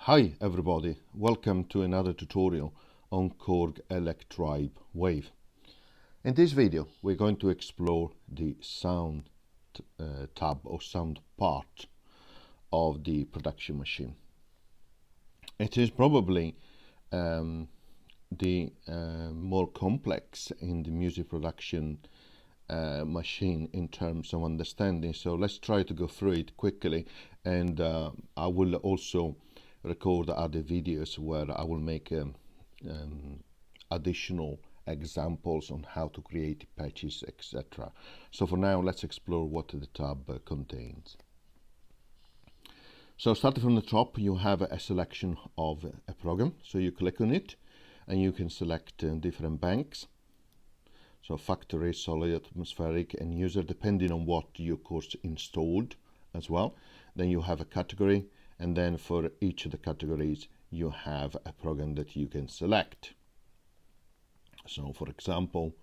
Hi everybody, welcome to another tutorial on Korg Electribe Wave. In this video we're going to explore the sound tab or sound part of the production machine. It is probably the more complex in the music production machine in terms of understanding, so let's try to go through it quickly, and I will also record other videos where I will make additional examples on how to create patches, etc. So for now, let's explore what the tab contains. So starting from the top, you have a selection of a program. So you click on it and you can select different banks. So factory, solid, atmospheric and user, depending on what you of course installed as well. Then you have a category, and then for each of the categories you have a program that you can select. So for example,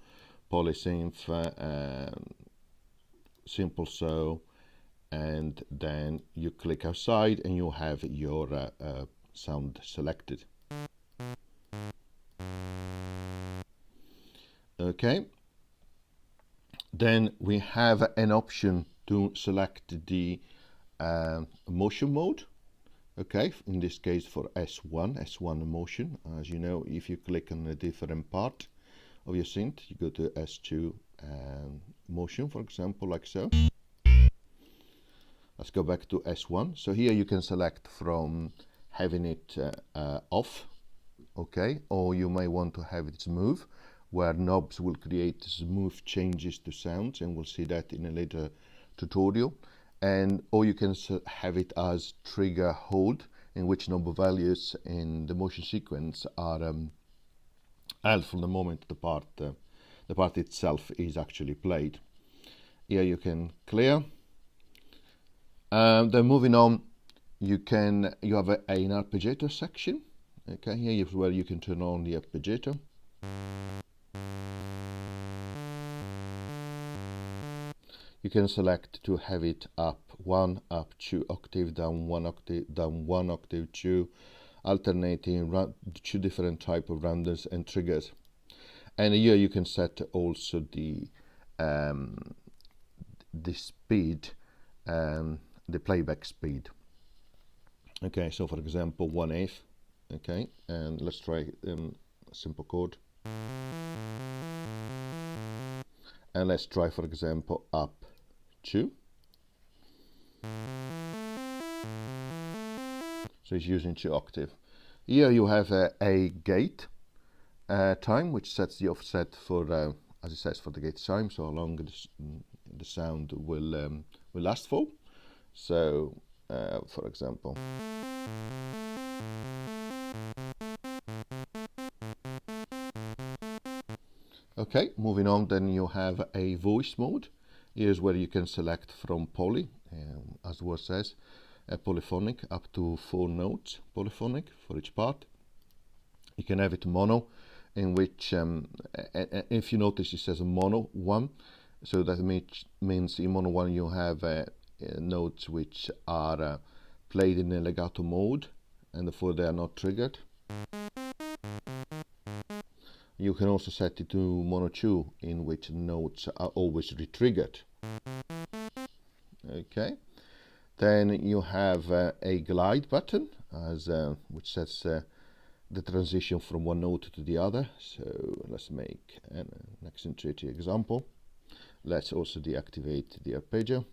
Synth, Simple So, and then you click outside and you have your sound selected. Okay, then we have an option to select the motion mode. Okay, in this case for S1 motion. As you know, if you click on a different part of your synth, you go to S2 motion, for example, like so. Let's go back to S1. So here you can select from having it off, okay, or you may want to have it smooth, where knobs will create smooth changes to sounds, and we'll see that in a later tutorial. And or you can have it as trigger hold, in which number values in the motion sequence are held from the moment the part itself is actually played. Here you can clear. Then moving on, you have an arpeggiator section. Okay, here is where you can turn on the arpeggiator. You can select to have it up 1, up 2 octave, down 1 octave, down 1 octave, 2, alternating 2 different type of rounders and triggers. And here you can set also the speed, the playback speed. Okay, so for example 1/8. Okay, and let's try a simple chord. And let's try, for example, up 2. So it's using 2 octave. Here you have a gate time, which sets the offset for, as it says, for the gate time, so how long the sound will last for. So, for example, okay, moving on, then you have a voice mode. Here's where you can select from poly, as the word says, polyphonic, up to 4 notes polyphonic for each part. You can have it mono, in which, if you notice, it says mono 1, so that means in mono 1 you have notes which are played in a legato mode, and therefore they are not triggered. You can also set it to mono 2, in which notes are always re-triggered. Okay, then you have a glide button, as which sets the transition from one note to the other. So let's make an accentuated example. Let's also deactivate the arpeggio.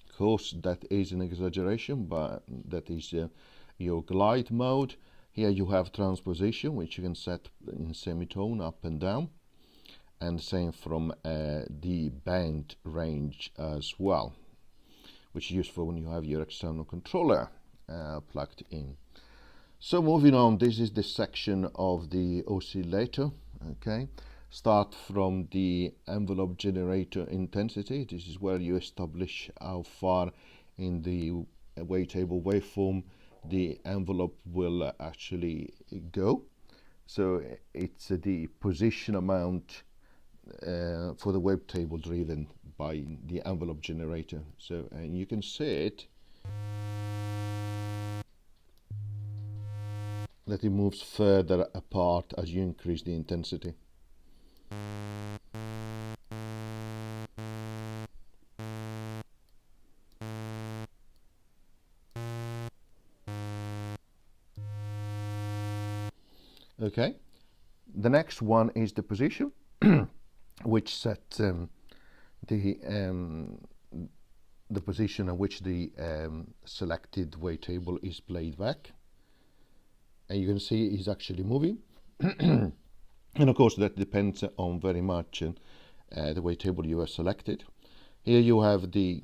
Of course, that is an exaggeration, but that is your glide mode. Here you have transposition, which you can set in semitone up and down, and same from the band range as well, which is useful when you have your external controller plugged in. So moving on, this is the section of the oscillator. Okay, start from the envelope generator intensity. This is where you establish how far in the wavetable waveform the envelope will actually go. So it's the position amount for the wavetable driven by the envelope generator. So, and you can see it that it moves further apart as you increase the intensity. Okay, the next one is the position, which set the position at which the selected wavetable is played back. And you can see it's actually moving. And of course that depends on very much the wavetable you have selected. Here you have the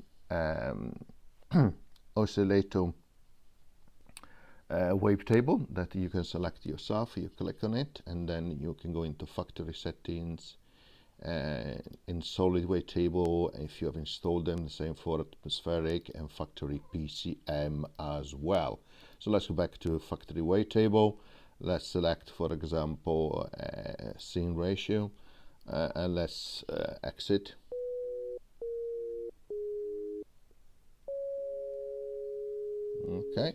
oscillator wavetable that you can select yourself. You click on it and then you can go into factory settings, in solid wavetable if you have installed them, the same for atmospheric and factory PCM as well. So let's go back to factory wavetable. Let's select, for example, scene ratio, and let's exit. Okay,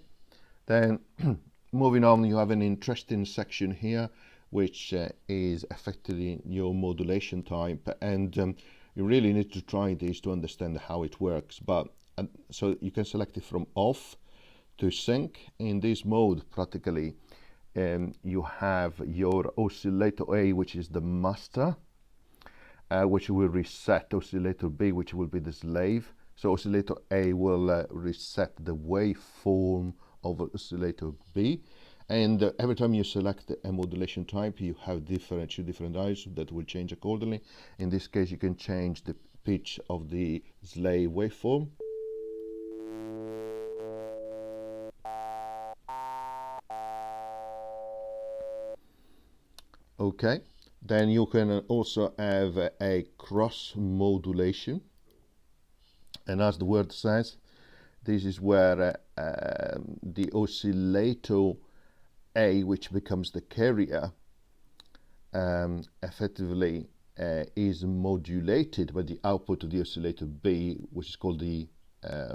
then moving on, you have an interesting section here which is effectively your modulation type, and you really need to try this to understand how it works. But so you can select it from off to sync. In this mode, practically, you have your oscillator A, which is the master, which will reset oscillator B, which will be the slave. So oscillator A will reset the waveform of oscillator B, and every time you select a modulation type, you have two different dials that will change accordingly. In this case, you can change the pitch of the slave waveform. Okay, then you can also have a cross modulation, and as the word says, this is where the oscillator A, which becomes the carrier, effectively is modulated by the output of the oscillator B, which is called the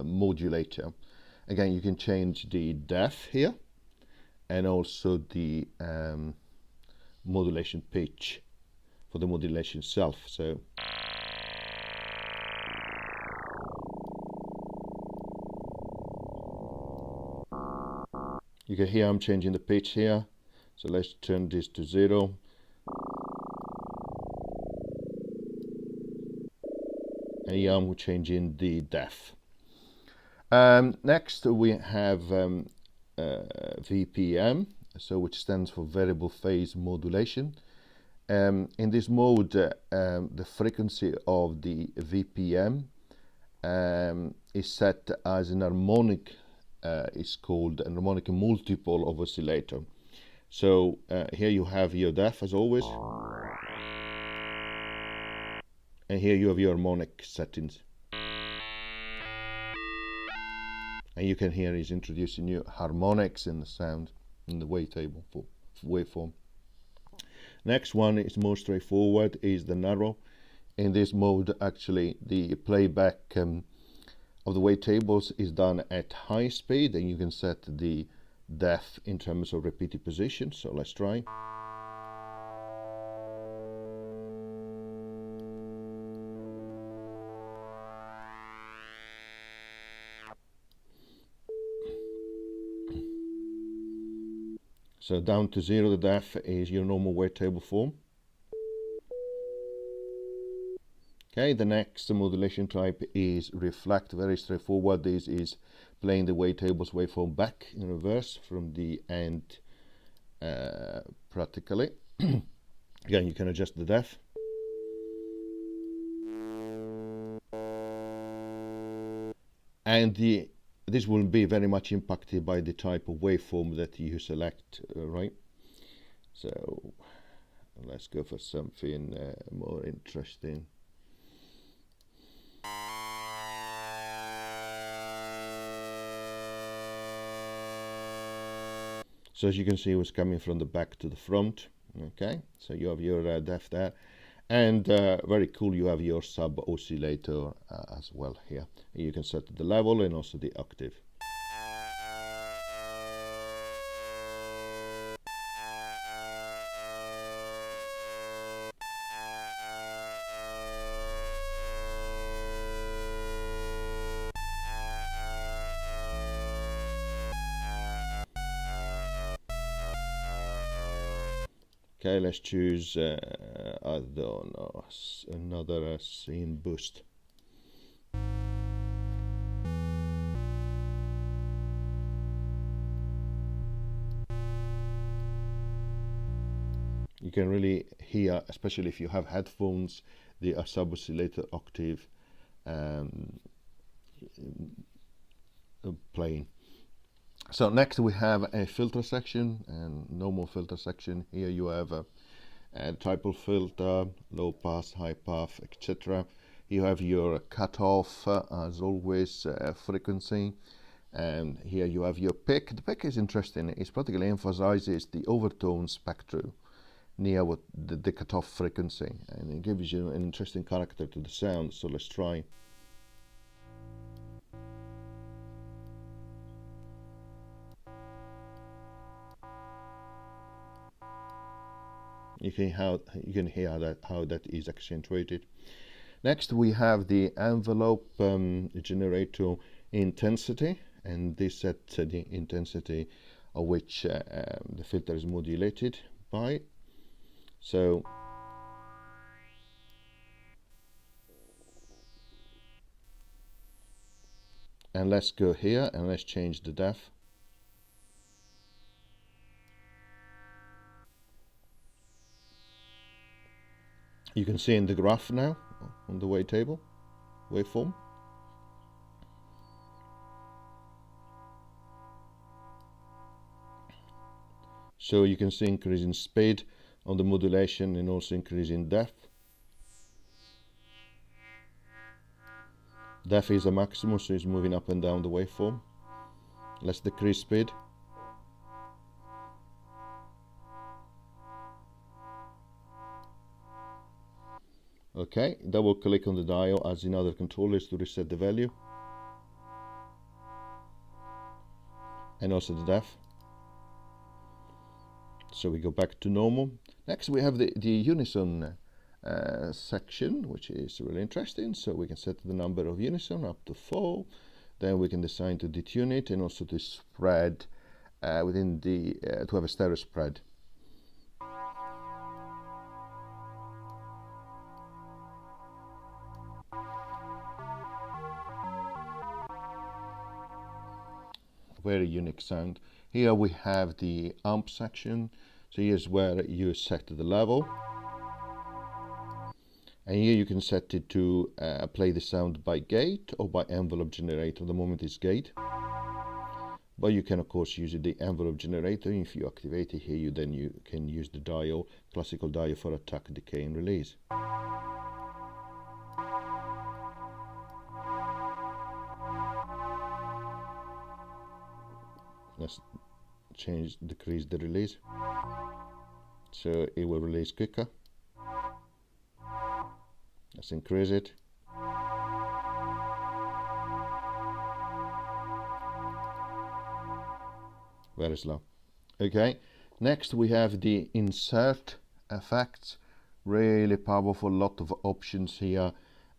modulator. Again, you can change the depth here and also the modulation pitch for the modulation itself. So you can hear I'm changing the pitch here. So let's turn this to 0. And here I'm changing the depth. Next we have VPM, so which stands for variable phase modulation. In this mode, the frequency of the VPM is set as an harmonic, is called an harmonic multiple of oscillator. So here you have your depth as always, and here you have your harmonic settings. And you can hear he's introducing new harmonics in the sound in the wavetable for waveform. Next one is more straightforward, is the narrow. In this mode, actually, the playback of the wavetables is done at high speed, and you can set the depth in terms of repeated position. So let's try. So down to 0, the depth is your normal wavetable form. Okay, the next modulation type is reflect, very straightforward. This is playing the wavetable's waveform back in reverse from the end, practically. Again, you can adjust the depth. And this will be very much impacted by the type of waveform that you select, right? So let's go for something more interesting. So as you can see, it was coming from the back to the front. Okay, so you have your depth there. And very cool, you have your sub oscillator as well here. You can set the level and also the octave. Okay, let's choose, I don't know, another scene boost. You can really hear, especially if you have headphones, the sub-oscillator octave playing. So next we have a filter section and normal filter section. Here you have a triple filter, low pass, high pass, etc. You have your cutoff as always, frequency, and here you have your pick. The pick is interesting. It particularly emphasizes the overtone spectrum near what the cutoff frequency, and it gives you an interesting character to the sound. So let's try. You can hear that how that is accentuated. Next we have the envelope generator intensity, and this sets the intensity of which the filter is modulated by. So and let's go here and let's change the depth. You can see in the graph now on the waveform. So you can see increase in speed on the modulation and also increase in depth. Depth is a maximum, so it's moving up and down the waveform. Let's decrease speed. Okay, double click on the dial as in other controllers to reset the value. And also the depth. So we go back to normal. Next we have the unison section, which is really interesting. So we can set the number of unison up to 4. Then we can decide to detune it and also to spread within the to have a stereo spread. Very unique sound. Here we have the amp section. So here's where you set the level. And here you can set it to play the sound by gate or by envelope generator. The moment is gate. But you can of course use the envelope generator. If you activate it here, you can use the dial, classical dial for attack, decay and release. Let's decrease the release, so it will release quicker. Let's increase it. Very slow. Okay, next we have the insert effects. Really powerful, lot of options here.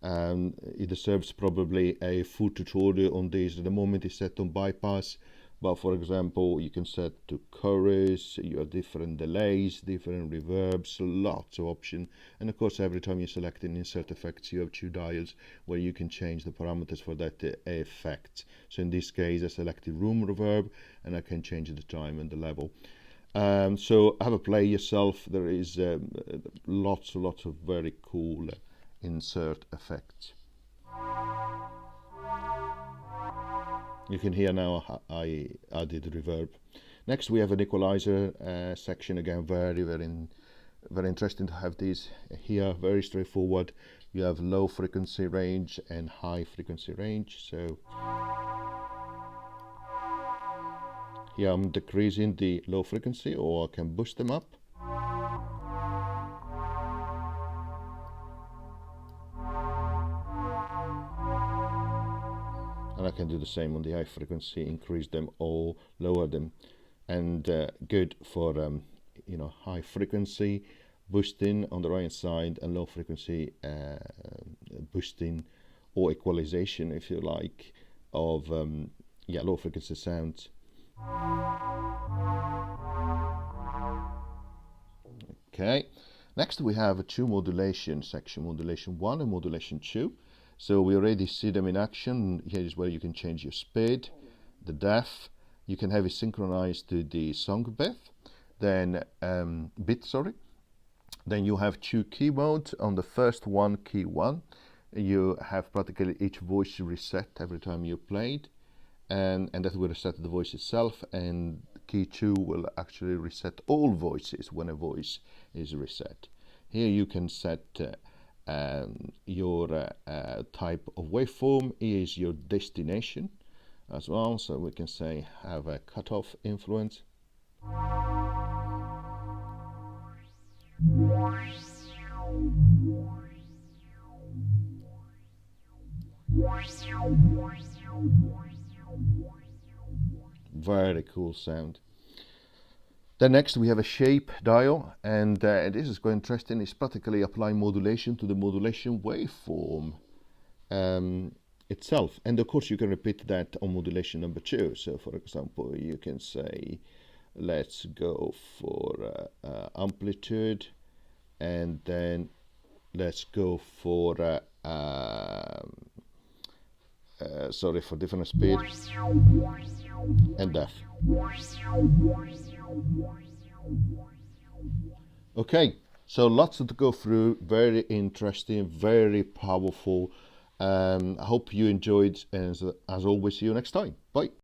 It deserves probably a full tutorial on this. At the moment it's set on bypass, but for example you can set to chorus, you have different delays, different reverbs, lots of options. And of course every time you select an insert effects you have 2 dials where you can change the parameters for that effect. So in this case I selected room reverb and I can change the time and the level. So have a play yourself. There is lots of very cool insert effects. You can hear now I added reverb. Next we have an equalizer section. Again, very interesting to have these here. Very straightforward. You have low frequency range and high frequency range. So here I'm decreasing the low frequency, or I can boost them up. and I can do the same on the high frequency, increase them or lower them. And good for you know, high frequency boosting on the right side and low frequency boosting or equalization, if you like, of yeah, low frequency sounds. Okay, next we have two modulation section, modulation 1 and modulation 2. So we already see them in action. Here is where you can change your speed, the depth. You can have it synchronized to the song bit. Then Then you have two key modes. On the first one, key 1, you have practically each voice reset every time you played, and that will reset the voice itself, and key 2 will actually reset all voices when a voice is reset. Here you can set your type of waveform. Here is your destination as well, so we can say have a cutoff influence. Very cool sound. Then next we have a shape dial, and this is quite interesting. It's practically applying modulation to the modulation waveform itself. And of course you can repeat that on modulation number 2. So for example, you can say, let's go for amplitude, and then let's go for sorry, for different speed and depth. Okay, so lots to go through. Very interesting, very powerful. I hope you enjoyed, and as always, see you next time. Bye.